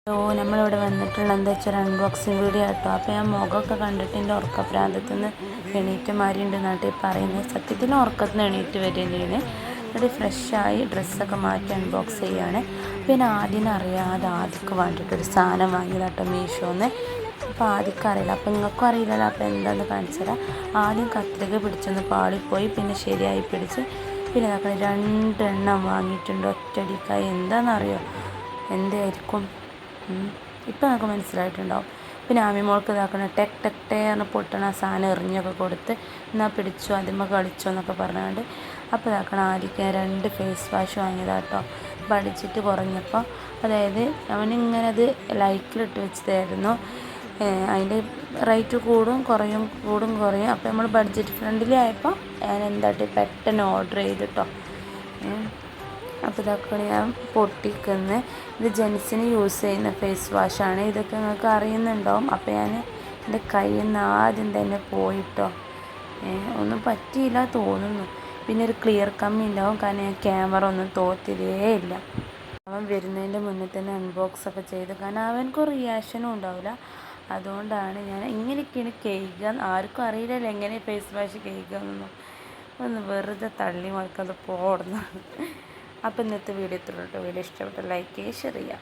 നമ്മളിവിടെ വന്നിട്ടുള്ള എന്താ വെച്ചാൽ അൺബോക്സിങ് വീഡിയോ കേട്ടോ. അപ്പോൾ ഞാൻ മുഖമൊക്കെ കണ്ടിട്ട് എൻ്റെ ഉറക്കപ്രാന്തത്തിൽ നിന്ന് എണീറ്റ് മാറിയുണ്ട് നാട്ടിൽ പറയുന്നത്. സത്യത്തിൽ ഉറക്കത്തിൽ നിന്ന് എണീറ്റ് വരികയാണ്. എന്നിട്ട് ഫ്രഷായി ഡ്രസ്സൊക്കെ മാറ്റി അൺബോക്സ് ചെയ്യുകയാണ്. പിന്നെ ആദ്യം അറിയാതെ ആദ്യക്ക് വേണ്ടിയിട്ടൊരു സാധനം വാങ്ങിയതാട്ടോ മീഷോന്ന്. അപ്പോൾ ആദ്യമൊക്കെ അറിയില്ല, അപ്പോൾ നിങ്ങൾക്കും അറിയില്ലല്ലോ. അപ്പോൾ എന്താണെന്ന് കാണിച്ചു തരാം. ആദ്യം കത്രിക പിടിച്ചൊന്ന് പാളിപ്പോയി, പിന്നെ ശരിയായി പിടിച്ച്, പിന്നെ ഇതാക്കണം 2 എണ്ണം വാങ്ങിയിട്ടുണ്ട് ഒറ്റയടിക്കായി. എന്താണെന്നറിയോ? എന്തായിരിക്കും? ഇപ്പം നമുക്ക് മനസ്സിലായിട്ടുണ്ടാവും. പിന്നെ ആമിമോൾക്ക് ഇതാക്കണ ടെക് ടെക് ടേ എന്ന് പൊട്ടണ സാധനം എറിഞ്ഞൊക്കെ കൊടുത്ത് എന്നാൽ പിടിച്ചോ അതിമ്മ കളിച്ചോ എന്നൊക്കെ പറഞ്ഞുകൊണ്ട്. അപ്പോൾ ഇതാക്കണം ആദ്യം 2 ഫേസ് വാഷ് വാങ്ങിയതാട്ടോ. ബഡ്ജറ്റ് കുറഞ്ഞപ്പോൾ, അതായത് അവനിങ്ങനെ അത് ലൈക്കിലിട്ട് വെച്ചതായിരുന്നു. അതിൻ്റെ റേറ്റ് കൂടും കുറയും കൂടും കുറയും. അപ്പോൾ നമ്മൾ ബഡ്ജറ്റ് ഫ്രണ്ട്ലി ആയപ്പോൾ ഞാൻ എന്താട്ടി പെട്ടെന്ന് ഓർഡർ ചെയ്തിട്ടോ. അപ്പോൾ ഇതൊക്കെ ഞാൻ പൊട്ടിക്കുന്നത്. ഇത് ജെൻസിന് യൂസ് ചെയ്യുന്ന ഫേസ് വാഷാണ്. ഇതൊക്കെ നിങ്ങൾക്ക് അറിയുന്നുണ്ടാവും. അപ്പോൾ ഞാൻ എൻ്റെ കയ്യിൽ നിന്ന് ആദ്യം തന്നെ പോയിട്ടോ. ഒന്നും പറ്റിയില്ല തോന്നുന്നു. പിന്നെ ഒരു ക്ലിയർ കമ്മി ഉണ്ടാവും, കാരണം ഞാൻ ക്യാമറ ഒന്നും തോത്തിയതേ ഇല്ല. അവൻ വരുന്നതിൻ്റെ മുന്നേ തന്നെ അൺബോക്സൊക്കെ ചെയ്ത്, കാരണം അവനക്ക് റിയാക്ഷനും ഉണ്ടാവില്ല. അതുകൊണ്ടാണ് ഞാൻ ഇങ്ങനെയൊക്കെയാണ് കേൾക്കുക. ആർക്കും അറിയില്ലല്ലോ എങ്ങനെ ഫേസ് വാഷ് കേൾക്കുകയെന്നൊന്നും. ഒന്ന് വെറുതെ തള്ളി മറക്കാതെ പോടുന്നു. അപ്പോൾ ഇന്നത്തെ വീഡിയോ ഇത്രയുള്ളൂ. വീഡിയോ ഇഷ്ടപ്പെട്ട ലൈക്ക് ചെയ്യുക, ഷെയർ ചെയ്യുക.